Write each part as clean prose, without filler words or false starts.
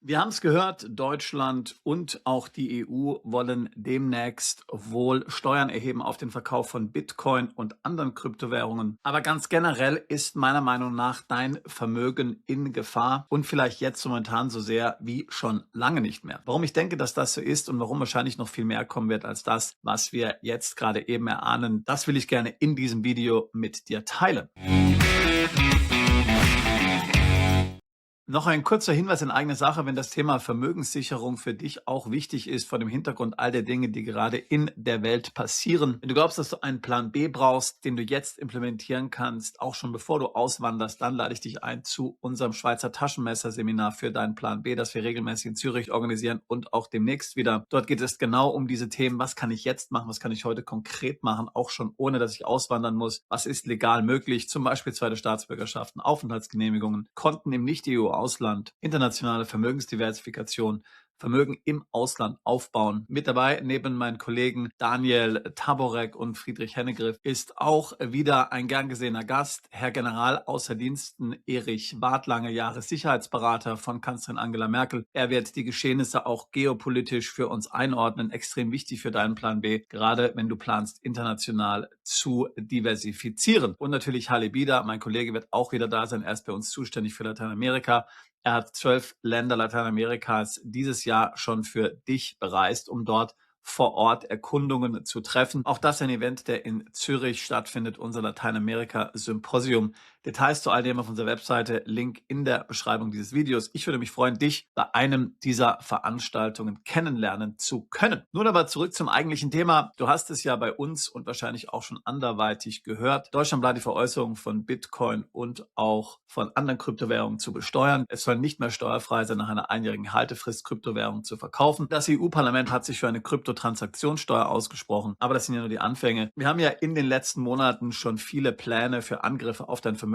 Wir haben es gehört, Deutschland und auch die EU wollen demnächst wohl Steuern erheben auf den Verkauf von Bitcoin und anderen Kryptowährungen. Aber ganz generell ist meiner Meinung nach dein Vermögen in Gefahr und vielleicht jetzt momentan so sehr wie schon lange nicht mehr. Warum ich denke, dass das so ist und warum wahrscheinlich noch viel mehr kommen wird als das, was wir jetzt gerade eben erahnen, das will ich gerne in diesem Video mit dir teilen. Noch ein kurzer Hinweis in eigener Sache, wenn das Thema Vermögenssicherung für dich auch wichtig ist, vor dem Hintergrund all der Dinge, die gerade in der Welt passieren. Wenn du glaubst, dass du einen Plan B brauchst, den du jetzt implementieren kannst, auch schon bevor du auswanderst, dann lade ich dich ein zu unserem Schweizer Taschenmesser-Seminar für deinen Plan B, das wir regelmäßig in Zürich organisieren und auch demnächst wieder. Dort geht es genau um diese Themen. Was kann ich jetzt machen? Was kann ich heute konkret machen? Auch schon ohne, dass ich auswandern muss. Was ist legal möglich? Zum Beispiel zweite Staatsbürgerschaften, Aufenthaltsgenehmigungen, Konten im Nicht-EU-Ausland, internationale Vermögensdiversifikation, Vermögen im Ausland aufbauen. Mit dabei, neben meinen Kollegen Daniel Taborek und Friedrich Hennegriff, ist auch wieder ein gern gesehener Gast, Herr General außer Diensten Erich Barth, lange Jahre Sicherheitsberater von Kanzlerin Angela Merkel. Er wird die Geschehnisse auch geopolitisch für uns einordnen, extrem wichtig für deinen Plan B, gerade wenn du planst, international zu diversifizieren. Und natürlich Halle Bieder, mein Kollege, wird auch wieder da sein. Er ist bei uns zuständig für Lateinamerika. Er hat 12 Länder Lateinamerikas dieses Jahr schon für dich bereist, um dort vor Ort Erkundungen zu treffen. Auch das ein Event, der in Zürich stattfindet, unser Lateinamerika-Symposium. Details zu all dem auf unserer Webseite, Link in der Beschreibung dieses Videos. Ich würde mich freuen, dich bei einem dieser Veranstaltungen kennenlernen zu können. Nun aber zurück zum eigentlichen Thema. Du hast es ja bei uns und wahrscheinlich auch schon anderweitig gehört. Deutschland plant die Veräußerung von Bitcoin und auch von anderen Kryptowährungen zu besteuern. Es soll nicht mehr steuerfrei sein, nach einer einjährigen Haltefrist Kryptowährungen zu verkaufen. Das EU-Parlament hat sich für eine Kryptotransaktionssteuer ausgesprochen, aber das sind ja nur die Anfänge. Wir haben ja in den letzten Monaten schon viele Pläne für Angriffe auf dein Vermögen,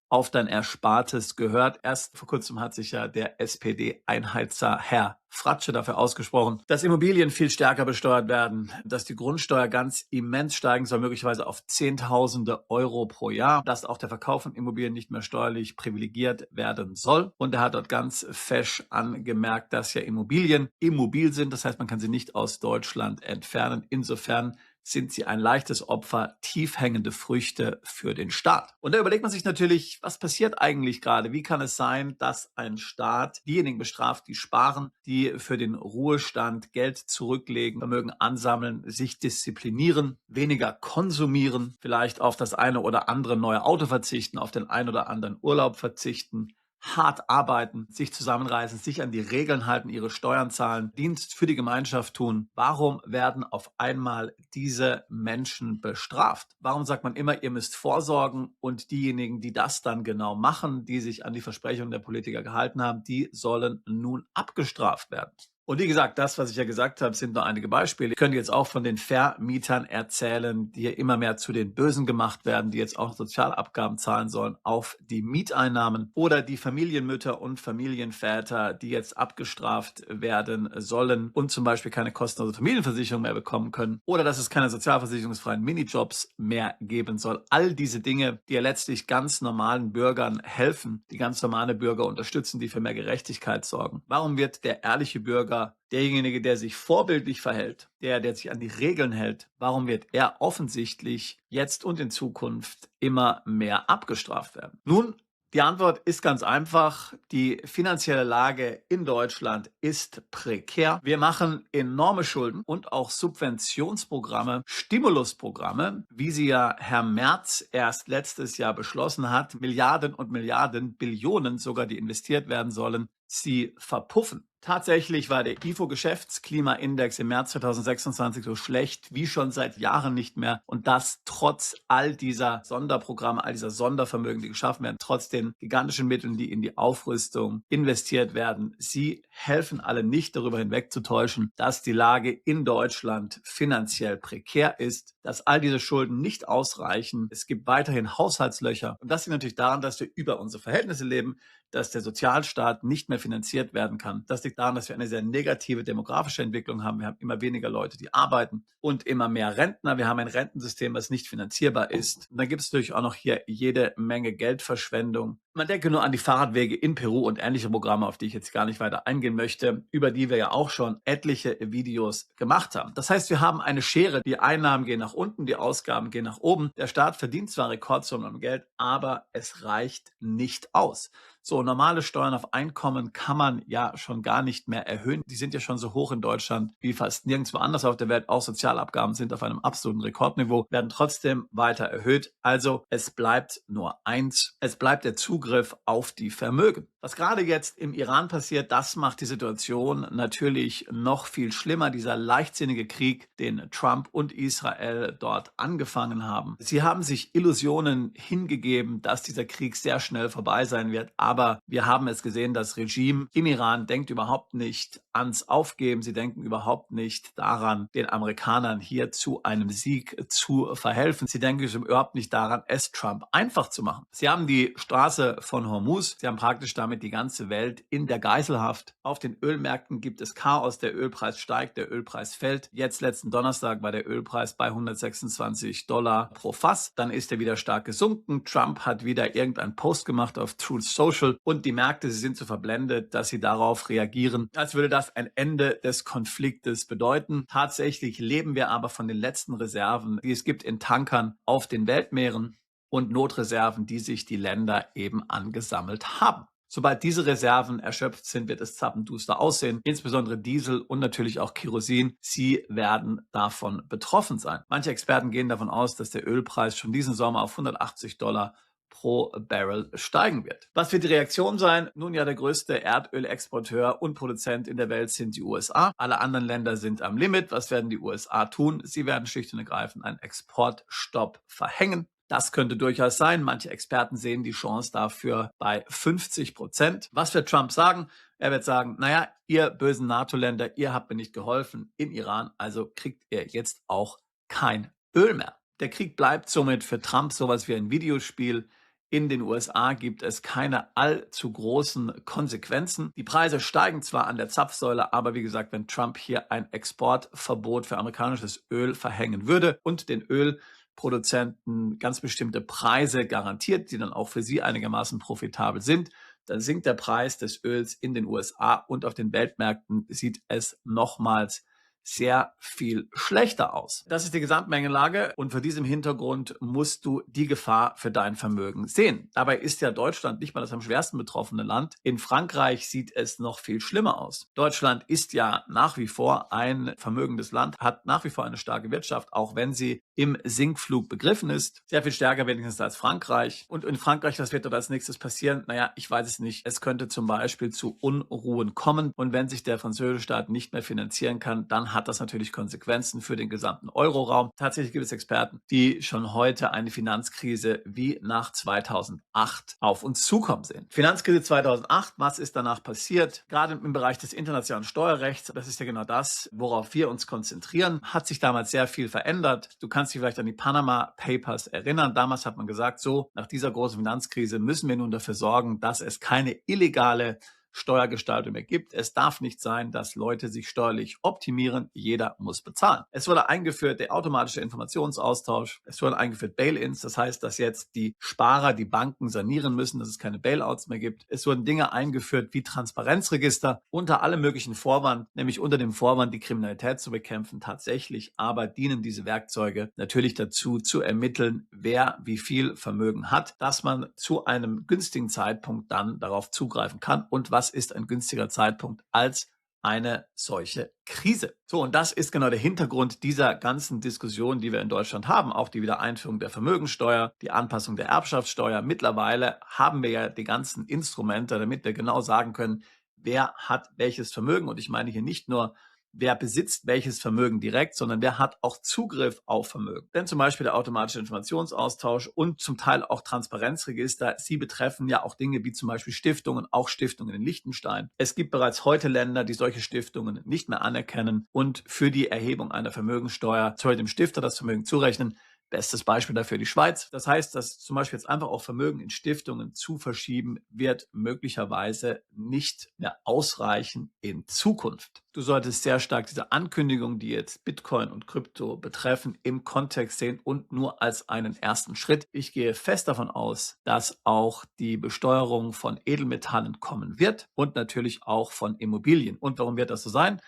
auf dein Erspartes gehört. Erst vor kurzem hat sich ja der SPD-Einheizer Herr Fratsche dafür ausgesprochen, dass Immobilien viel stärker besteuert werden, dass die Grundsteuer ganz immens steigen soll, möglicherweise auf Zehntausende Euro pro Jahr, dass auch der Verkauf von Immobilien nicht mehr steuerlich privilegiert werden soll. Und er hat dort ganz fesch angemerkt, dass ja Immobilien immobil sind, das heißt, man kann sie nicht aus Deutschland entfernen. Insofern sind sie ein leichtes Opfer, tief hängende Früchte für den Staat. Und da überlegt man sich natürlich, was passiert eigentlich gerade? Wie kann es sein, dass ein Staat diejenigen bestraft, die sparen, die für den Ruhestand Geld zurücklegen, Vermögen ansammeln, sich disziplinieren, weniger konsumieren, vielleicht auf das eine oder andere neue Auto verzichten, auf den einen oder anderen Urlaub verzichten, hart arbeiten, sich zusammenreißen, sich an die Regeln halten, ihre Steuern zahlen, Dienst für die Gemeinschaft tun. Warum werden auf einmal diese Menschen bestraft? Warum sagt man immer, ihr müsst vorsorgen und diejenigen, die das dann genau machen, die sich an die Versprechungen der Politiker gehalten haben, die sollen nun abgestraft werden? Und wie gesagt, das, was ich ja gesagt habe, sind nur einige Beispiele. Ich könnte jetzt auch von den Vermietern erzählen, die immer mehr zu den Bösen gemacht werden, die jetzt auch Sozialabgaben zahlen sollen auf die Mieteinnahmen. Oder die Familienmütter und Familienväter, die jetzt abgestraft werden sollen und zum Beispiel keine kostenlose Familienversicherung mehr bekommen können. Oder dass es keine sozialversicherungsfreien Minijobs mehr geben soll. All diese Dinge, die ja letztlich ganz normalen Bürgern helfen, die ganz normale Bürger unterstützen, die für mehr Gerechtigkeit sorgen. Warum wird der ehrliche Bürger, derjenige, der sich vorbildlich verhält, der sich an die Regeln hält, warum wird er offensichtlich jetzt und in Zukunft immer mehr abgestraft werden? Nun, die Antwort ist ganz einfach. Die finanzielle Lage in Deutschland ist prekär. Wir machen enorme Schulden und auch Subventionsprogramme, Stimulusprogramme, wie sie ja Herr Merz erst letztes Jahr beschlossen hat. Milliarden und Milliarden, Billionen sogar, die investiert werden sollen, sie verpuffen. Tatsächlich war der IFO-Geschäftsklimaindex im März 2026 so schlecht wie schon seit Jahren nicht mehr. Und das trotz all dieser Sonderprogramme, all dieser Sondervermögen, die geschaffen werden, trotz den gigantischen Mitteln, die in die Aufrüstung investiert werden. Sie helfen alle nicht, darüber hinwegzutäuschen, dass die Lage in Deutschland finanziell prekär ist, dass all diese Schulden nicht ausreichen. Es gibt weiterhin Haushaltslöcher. Und das liegt natürlich daran, dass wir über unsere Verhältnisse leben, dass der Sozialstaat nicht mehr finanziert werden kann. Das liegt daran, dass wir eine sehr negative demografische Entwicklung haben. Wir haben immer weniger Leute, die arbeiten und immer mehr Rentner. Wir haben ein Rentensystem, das nicht finanzierbar ist. Und dann gibt es natürlich auch noch hier jede Menge Geldverschwendung. Man denke nur an die Fahrradwege in Peru und ähnliche Programme, auf die ich jetzt gar nicht weiter eingehen möchte, über die wir ja auch schon etliche Videos gemacht haben. Das heißt, wir haben eine Schere, die Einnahmen gehen nach unten, die Ausgaben gehen nach oben. Der Staat verdient zwar Rekordsummen an Geld, aber es reicht nicht aus. So, normale Steuern auf Einkommen kann man ja schon gar nicht mehr erhöhen. Die sind ja schon so hoch in Deutschland wie fast nirgendwo anders auf der Welt. Auch Sozialabgaben sind auf einem absoluten Rekordniveau, werden trotzdem weiter erhöht. Also es bleibt nur eins. Es bleibt der Zugriff auf die Vermögen. Was gerade jetzt im Iran passiert, das macht die Situation natürlich noch viel schlimmer. Dieser leichtsinnige Krieg, den Trump und Israel dort angefangen haben. Sie haben sich Illusionen hingegeben, dass dieser Krieg sehr schnell vorbei sein wird. Aber wir haben es gesehen, das Regime im Iran denkt überhaupt nicht ans Aufgeben. Sie denken überhaupt nicht daran, den Amerikanern hier zu einem Sieg zu verhelfen. Sie denken überhaupt nicht daran, es Trump einfach zu machen. Sie haben die Straße von Hormuz. Sie haben praktisch damit die ganze Welt in der Geiselhaft. Auf den Ölmärkten gibt es Chaos. Der Ölpreis steigt, der Ölpreis fällt. Jetzt letzten Donnerstag war der Ölpreis bei $126 pro Fass. Dann ist er wieder stark gesunken. Trump hat wieder irgendeinen Post gemacht auf Truth Social und die Märkte, sie sind so verblendet, dass sie darauf reagieren, als würde das ein Ende des Konfliktes bedeuten. Tatsächlich leben wir aber von den letzten Reserven, die es gibt in Tankern auf den Weltmeeren und Notreserven, die sich die Länder eben angesammelt haben. Sobald diese Reserven erschöpft sind, wird es zappenduster aussehen. Insbesondere Diesel und natürlich auch Kerosin. Sie werden davon betroffen sein. Manche Experten gehen davon aus, dass der Ölpreis schon diesen Sommer auf $180 pro Barrel steigen wird. Was wird die Reaktion sein? Nun ja, der größte Erdölexporteur und Produzent in der Welt sind die USA. Alle anderen Länder sind am Limit. Was werden die USA tun? Sie werden schlicht und ergreifend einen Exportstopp verhängen. Das könnte durchaus sein. Manche Experten sehen die Chance dafür bei 50%. Was wird Trump sagen? Er wird sagen, naja, ihr bösen NATO-Länder, ihr habt mir nicht geholfen in Iran, also kriegt ihr jetzt auch kein Öl mehr. Der Krieg bleibt somit für Trump sowas wie ein Videospiel. In den USA gibt es keine allzu großen Konsequenzen. Die Preise steigen zwar an der Zapfsäule, aber wie gesagt, wenn Trump hier ein Exportverbot für amerikanisches Öl verhängen würde und den Ölproduzenten ganz bestimmte Preise garantiert, die dann auch für sie einigermaßen profitabel sind, dann sinkt der Preis des Öls in den USA und auf den Weltmärkten sieht es nochmals sehr viel schlechter aus. Das ist die Gesamtmengenlage und vor diesem Hintergrund musst du die Gefahr für dein Vermögen sehen. Dabei ist ja Deutschland nicht mal das am schwersten betroffene Land. In Frankreich sieht es noch viel schlimmer aus. Deutschland ist ja nach wie vor ein vermögendes Land, hat nach wie vor eine starke Wirtschaft, auch wenn sie im Sinkflug begriffen ist. Sehr viel stärker wenigstens als Frankreich. Und in Frankreich, was wird dort als nächstes passieren? Naja, ich weiß es nicht. Es könnte zum Beispiel zu Unruhen kommen. Und wenn sich der französische Staat nicht mehr finanzieren kann, dann hat das natürlich Konsequenzen für den gesamten Euroraum. Tatsächlich gibt es Experten, die schon heute eine Finanzkrise wie nach 2008 auf uns zukommen sehen. Finanzkrise 2008, was ist danach passiert? Gerade im Bereich des internationalen Steuerrechts, das ist ja genau das, worauf wir uns konzentrieren, hat sich damals sehr viel verändert. Du kannst dich vielleicht an die Panama Papers erinnern. Damals hat man gesagt, so, nach dieser großen Finanzkrise müssen wir nun dafür sorgen, dass es keine illegale Steuergestaltung mehr gibt. Es darf nicht sein, dass Leute sich steuerlich optimieren. Jeder muss bezahlen. Es wurde eingeführt der automatische Informationsaustausch. Es wurden eingeführt Bail-ins. Das heißt, dass jetzt die Sparer die Banken sanieren müssen, dass es keine Bailouts mehr gibt. Es wurden Dinge eingeführt wie Transparenzregister unter allem möglichen Vorwand, nämlich unter dem Vorwand, die Kriminalität zu bekämpfen. Tatsächlich aber dienen diese Werkzeuge natürlich dazu, zu ermitteln, wer wie viel Vermögen hat, dass man zu einem günstigen Zeitpunkt dann darauf zugreifen kann und was ist ein günstiger Zeitpunkt als eine solche Krise. So, und das ist genau der Hintergrund dieser ganzen Diskussion, die wir in Deutschland haben. Auch die Wiedereinführung der Vermögensteuer, die Anpassung der Erbschaftssteuer. Mittlerweile haben wir ja die ganzen Instrumente, damit wir genau sagen können, wer hat welches Vermögen. Und ich meine hier nicht nur, wer besitzt welches Vermögen direkt, sondern wer hat auch Zugriff auf Vermögen. Denn zum Beispiel der automatische Informationsaustausch und zum Teil auch Transparenzregister, sie betreffen ja auch Dinge wie zum Beispiel Stiftungen, auch Stiftungen in Liechtenstein. Es gibt bereits heute Länder, die solche Stiftungen nicht mehr anerkennen und für die Erhebung einer Vermögenssteuer soll dem Stifter das Vermögen zurechnen, Bestes Beispiel dafür die Schweiz. Das heißt, dass zum Beispiel jetzt einfach auch Vermögen in Stiftungen zu verschieben, wird möglicherweise nicht mehr ausreichen in Zukunft. Du solltest sehr stark diese Ankündigungen, die jetzt Bitcoin und Krypto betreffen, im Kontext sehen und nur als einen ersten Schritt. Ich gehe fest davon aus, dass auch die Besteuerung von Edelmetallen kommen wird und natürlich auch von Immobilien. Und warum wird das so sein?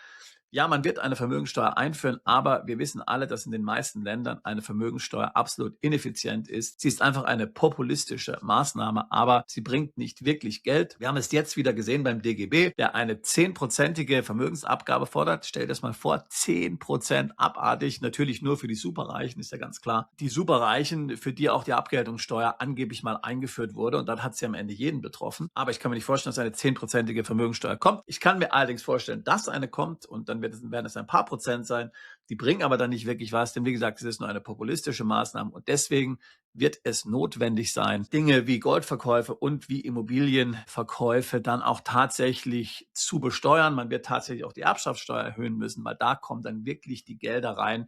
Ja, man wird eine Vermögensteuer einführen, aber wir wissen alle, dass in den meisten Ländern eine Vermögensteuer absolut ineffizient ist. Sie ist einfach eine populistische Maßnahme, aber sie bringt nicht wirklich Geld. Wir haben es jetzt wieder gesehen beim DGB, der eine 10-prozentige Vermögensabgabe fordert. Stell dir das mal vor, 10% abartig, natürlich nur für die Superreichen, ist ja ganz klar. Die Superreichen, für die auch die Abgeltungssteuer angeblich mal eingeführt wurde und dann hat sie am Ende jeden betroffen. Aber ich kann mir nicht vorstellen, dass eine 10-prozentige Vermögensteuer kommt. Ich kann mir allerdings vorstellen, dass eine kommt und dann werden es ein paar Prozent sein. Die bringen aber dann nicht wirklich was, denn wie gesagt, es ist nur eine populistische Maßnahme und deswegen wird es notwendig sein, Dinge wie Goldverkäufe und wie Immobilienverkäufe dann auch tatsächlich zu besteuern. Man wird tatsächlich auch die Erbschaftssteuer erhöhen müssen, weil da kommen dann wirklich die Gelder rein,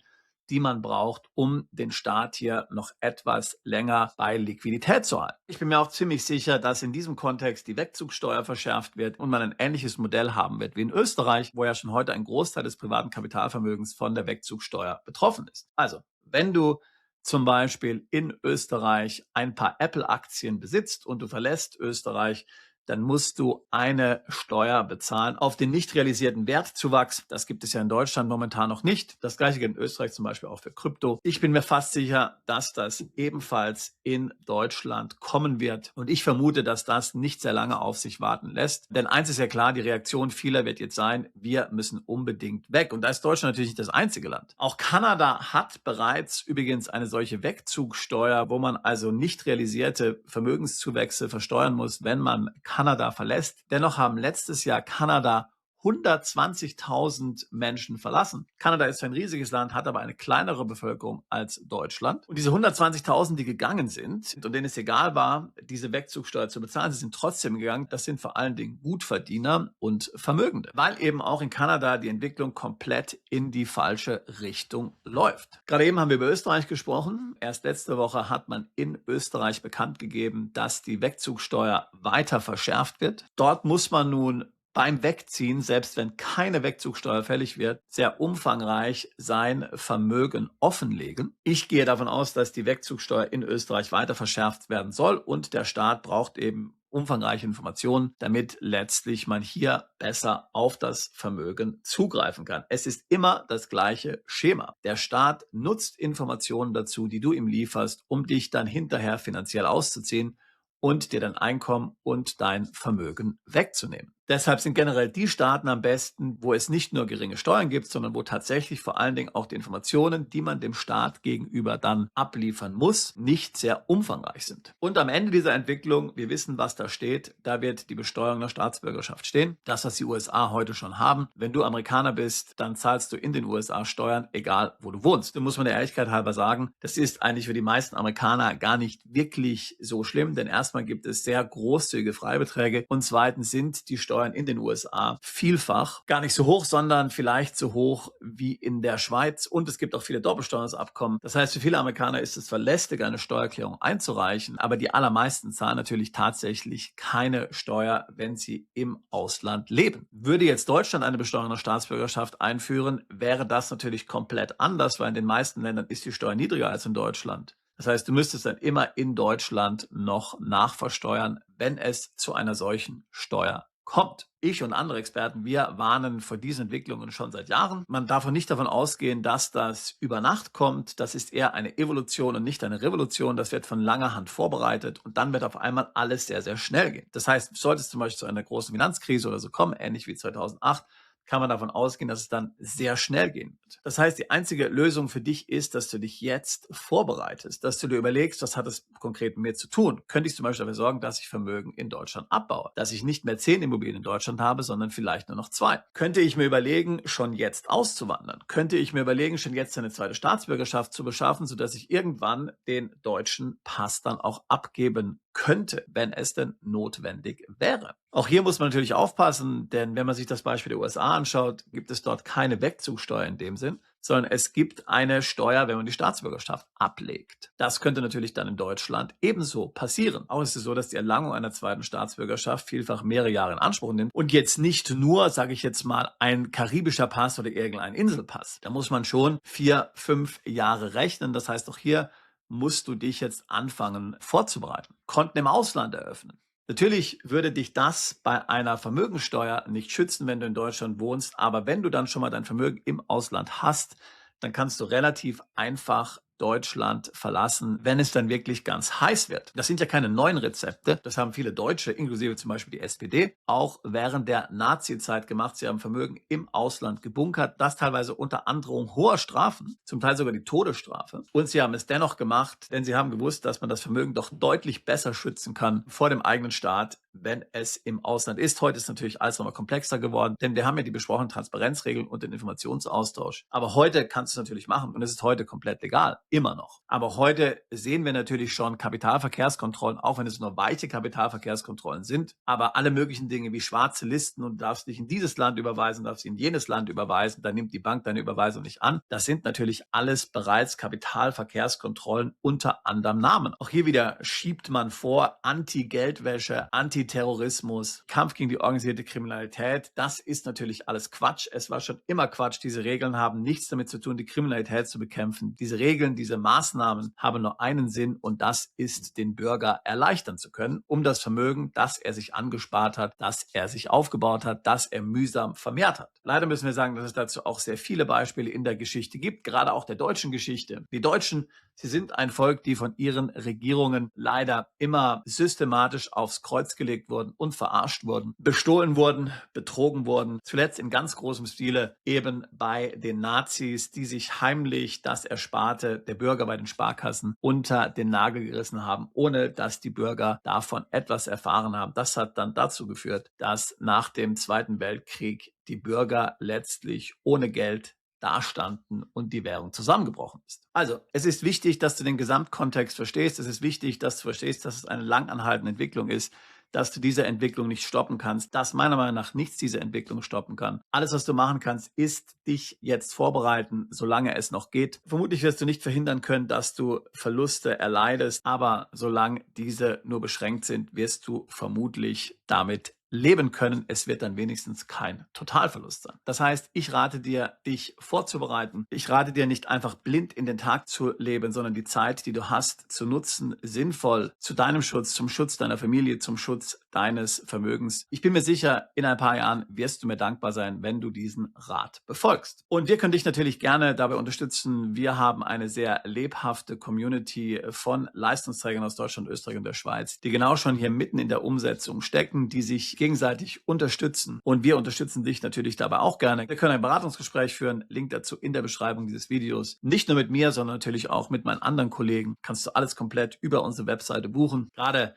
die man braucht, um den Staat hier noch etwas länger bei Liquidität zu halten. Ich bin mir auch ziemlich sicher, dass in diesem Kontext die Wegzugsteuer verschärft wird und man ein ähnliches Modell haben wird wie in Österreich, wo ja schon heute ein Großteil des privaten Kapitalvermögens von der Wegzugsteuer betroffen ist. Also, wenn du zum Beispiel in Österreich ein paar Apple-Aktien besitzt und du verlässt Österreich, dann musst du eine Steuer bezahlen auf den nicht realisierten Wertzuwachs. Das gibt es ja in Deutschland momentan noch nicht. Das gleiche gilt in Österreich zum Beispiel auch für Krypto. Ich bin mir fast sicher, dass das ebenfalls in Deutschland kommen wird. Und ich vermute, dass das nicht sehr lange auf sich warten lässt. Denn eins ist ja klar, die Reaktion vieler wird jetzt sein, wir müssen unbedingt weg. Und da ist Deutschland natürlich nicht das einzige Land. Auch Kanada hat bereits übrigens eine solche Wegzugsteuer, wo man also nicht realisierte Vermögenszuwächse versteuern muss, wenn man Kanada verlässt. Dennoch haben letztes Jahr Kanada 120.000 Menschen verlassen. Kanada ist ein riesiges Land, hat aber eine kleinere Bevölkerung als Deutschland. Und diese 120.000, die gegangen sind und denen es egal war, diese Wegzugsteuer zu bezahlen, sie sind trotzdem gegangen. Das sind vor allen Dingen Gutverdiener und Vermögende, weil eben auch in Kanada die Entwicklung komplett in die falsche Richtung läuft. Gerade eben haben wir über Österreich gesprochen. Erst letzte Woche hat man in Österreich bekannt gegeben, dass die Wegzugsteuer weiter verschärft wird. Dort muss man nun beim Wegziehen, selbst wenn keine Wegzugsteuer fällig wird, sehr umfangreich sein Vermögen offenlegen. Ich gehe davon aus, dass die Wegzugsteuer in Österreich weiter verschärft werden soll und der Staat braucht eben umfangreiche Informationen, damit letztlich man hier besser auf das Vermögen zugreifen kann. Es ist immer das gleiche Schema. Der Staat nutzt Informationen dazu, die du ihm lieferst, um dich dann hinterher finanziell auszuziehen und dir dein Einkommen und dein Vermögen wegzunehmen. Deshalb sind generell die Staaten am besten, wo es nicht nur geringe Steuern gibt, sondern wo tatsächlich vor allen Dingen auch die Informationen, die man dem Staat gegenüber dann abliefern muss, nicht sehr umfangreich sind. Und am Ende dieser Entwicklung, wir wissen, was da steht, da wird die Besteuerung der Staatsbürgerschaft stehen. Das, was die USA heute schon haben. Wenn du Amerikaner bist, dann zahlst du in den USA Steuern, egal wo du wohnst. Da muss man der Ehrlichkeit halber sagen, das ist eigentlich für die meisten Amerikaner gar nicht wirklich so schlimm, denn erstmal gibt es sehr großzügige Freibeträge und zweitens sind die Steuern in den USA vielfach gar nicht so hoch, sondern vielleicht so hoch wie in der Schweiz und es gibt auch viele Doppelsteuerungsabkommen. Das heißt, für viele Amerikaner ist es verlässlich, eine Steuererklärung einzureichen, aber die allermeisten zahlen natürlich tatsächlich keine Steuer, wenn sie im Ausland leben. Würde jetzt Deutschland eine Besteuerung der Staatsbürgerschaft einführen, wäre das natürlich komplett anders, weil in den meisten Ländern ist die Steuer niedriger als in Deutschland. Das heißt, du müsstest dann immer in Deutschland noch nachversteuern, wenn es zu einer solchen Steuer kommt. Ich und andere Experten, wir warnen vor diesen Entwicklungen schon seit Jahren. Man darf auch nicht davon ausgehen, dass das über Nacht kommt. Das ist eher eine Evolution und nicht eine Revolution. Das wird von langer Hand vorbereitet und dann wird auf einmal alles sehr, sehr schnell gehen. Das heißt, sollte es zum Beispiel zu einer großen Finanzkrise oder so kommen, ähnlich wie 2008, kann man davon ausgehen, dass es dann sehr schnell gehen wird. Das heißt, die einzige Lösung für dich ist, dass du dich jetzt vorbereitest, dass du dir überlegst, was hat es konkret mit mir zu tun? Könnte ich zum Beispiel dafür sorgen, dass ich Vermögen in Deutschland abbaue? Dass ich nicht mehr 10 Immobilien in Deutschland habe, sondern vielleicht nur noch 2? Könnte ich mir überlegen, schon jetzt auszuwandern? Könnte ich mir überlegen, schon jetzt eine zweite Staatsbürgerschaft zu beschaffen, sodass ich irgendwann den deutschen Pass dann auch abgeben könnte, wenn es denn notwendig wäre? Auch hier muss man natürlich aufpassen, denn wenn man sich das Beispiel der USA anschaut, gibt es dort keine Wegzugsteuer in dem Sinn, sondern es gibt eine Steuer, wenn man die Staatsbürgerschaft ablegt. Das könnte natürlich dann in Deutschland ebenso passieren. Auch ist es so, dass die Erlangung einer zweiten Staatsbürgerschaft vielfach mehrere Jahre in Anspruch nimmt und jetzt nicht nur, sage ich jetzt mal, ein karibischer Pass oder irgendein Inselpass. Da muss man schon 4, 5 Jahre rechnen. Das heißt, auch hier musst du dich jetzt anfangen vorzubereiten. Konten im Ausland eröffnen. Natürlich würde dich das bei einer Vermögensteuer nicht schützen, wenn du in Deutschland wohnst, aber wenn du dann schon mal dein Vermögen im Ausland hast, dann kannst du relativ einfach Deutschland verlassen, wenn es dann wirklich ganz heiß wird. Das sind ja keine neuen Rezepte. Das haben viele Deutsche, inklusive zum Beispiel die SPD, auch während der Nazi-Zeit gemacht. Sie haben Vermögen im Ausland gebunkert, das teilweise unter Androhung hoher Strafen, zum Teil sogar die Todesstrafe. Und sie haben es dennoch gemacht, denn sie haben gewusst, dass man das Vermögen doch deutlich besser schützen kann vor dem eigenen Staat, wenn es im Ausland ist. Heute ist natürlich alles nochmal komplexer geworden, denn wir haben ja die besprochenen Transparenzregeln und den Informationsaustausch. Aber heute kannst du es natürlich machen und es ist heute komplett legal. Immer noch. Aber heute sehen wir natürlich schon Kapitalverkehrskontrollen, auch wenn es nur weiche Kapitalverkehrskontrollen sind. Aber alle möglichen Dinge wie schwarze Listen und darfst dich in dieses Land überweisen, darfst in jenes Land überweisen, dann nimmt die Bank deine Überweisung nicht an. Das sind natürlich alles bereits Kapitalverkehrskontrollen unter anderem Namen. Auch hier wieder schiebt man vor Anti-Geldwäsche, Antiterrorismus, Kampf gegen die organisierte Kriminalität. Das ist natürlich alles Quatsch. Es war schon immer Quatsch. Diese Regeln haben nichts damit zu tun, die Kriminalität zu bekämpfen. Diese Regeln, diese Maßnahmen haben nur einen Sinn und das ist, den Bürger erleichtern zu können, um das Vermögen, das er sich angespart hat, das er sich aufgebaut hat, das er mühsam vermehrt hat. Leider müssen wir sagen, dass es dazu auch sehr viele Beispiele in der Geschichte gibt, gerade auch der deutschen Geschichte. Die Deutschen, sie sind ein Volk, die von ihren Regierungen leider immer systematisch aufs Kreuz gelegt wurden und verarscht wurden, bestohlen wurden, betrogen wurden. Zuletzt in ganz großem Stile eben bei den Nazis, die sich heimlich das Ersparte der Bürger bei den Sparkassen unter den Nagel gerissen haben, ohne dass die Bürger davon etwas erfahren haben. Das hat dann dazu geführt, dass nach dem Zweiten Weltkrieg die Bürger letztlich ohne Geld dastanden und die Währung zusammengebrochen ist. Also, es ist wichtig, dass du den Gesamtkontext verstehst. Es ist wichtig, dass du verstehst, dass es eine langanhaltende Entwicklung ist, dass du diese Entwicklung nicht stoppen kannst, dass meiner Meinung nach nichts diese Entwicklung stoppen kann. Alles, was du machen kannst, ist dich jetzt vorbereiten, solange es noch geht. Vermutlich wirst du nicht verhindern können, dass du Verluste erleidest, aber solange diese nur beschränkt sind, wirst du vermutlich damit leben können. Es wird dann wenigstens kein Totalverlust sein. Das heißt, ich rate dir, dich vorzubereiten. Ich rate dir nicht einfach blind in den Tag zu leben, sondern die Zeit, die du hast, zu nutzen, sinnvoll zu deinem Schutz, zum Schutz deiner Familie, zum Schutz deines Vermögens. Ich bin mir sicher, in ein paar Jahren wirst du mir dankbar sein, wenn du diesen Rat befolgst. Und wir können dich natürlich gerne dabei unterstützen. Wir haben eine sehr lebhafte Community von Leistungsträgern aus Deutschland, Österreich und der Schweiz, die genau schon hier mitten in der Umsetzung stecken, die sich gegenseitig unterstützen. Und wir unterstützen dich natürlich dabei auch gerne. Wir können ein Beratungsgespräch führen. Link dazu in der Beschreibung dieses Videos. Nicht nur mit mir, sondern natürlich auch mit meinen anderen Kollegen. Kannst du alles komplett über unsere Webseite buchen. Gerade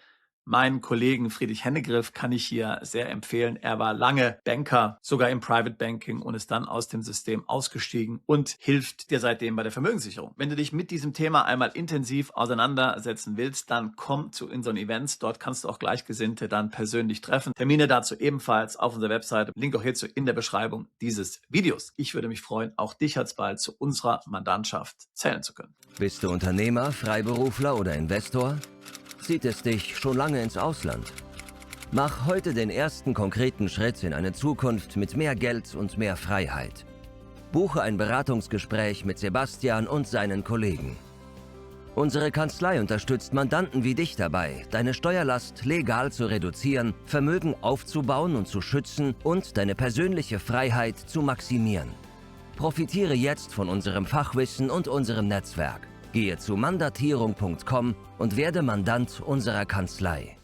meinen Kollegen Friedrich Hennegriff kann ich hier sehr empfehlen. Er war lange Banker, sogar im Private Banking und ist dann aus dem System ausgestiegen und hilft dir seitdem bei der Vermögenssicherung. Wenn du dich mit diesem Thema einmal intensiv auseinandersetzen willst, dann komm zu unseren Events. Dort kannst du auch Gleichgesinnte dann persönlich treffen. Termine dazu ebenfalls auf unserer Webseite. Link auch hierzu in der Beschreibung dieses Videos. Ich würde mich freuen, auch dich alsbald zu unserer Mandantschaft zählen zu können. Bist du Unternehmer, Freiberufler oder Investor? Zieht es dich schon lange ins Ausland? Mach heute den ersten konkreten Schritt in eine Zukunft mit mehr Geld und mehr Freiheit. Buche ein Beratungsgespräch mit Sebastian und seinen Kollegen. Unsere Kanzlei unterstützt Mandanten wie dich dabei, deine Steuerlast legal zu reduzieren, Vermögen aufzubauen und zu schützen und deine persönliche Freiheit zu maximieren. Profitiere jetzt von unserem Fachwissen und unserem Netzwerk. Gehe zu mandatierung.com und werde Mandant unserer Kanzlei.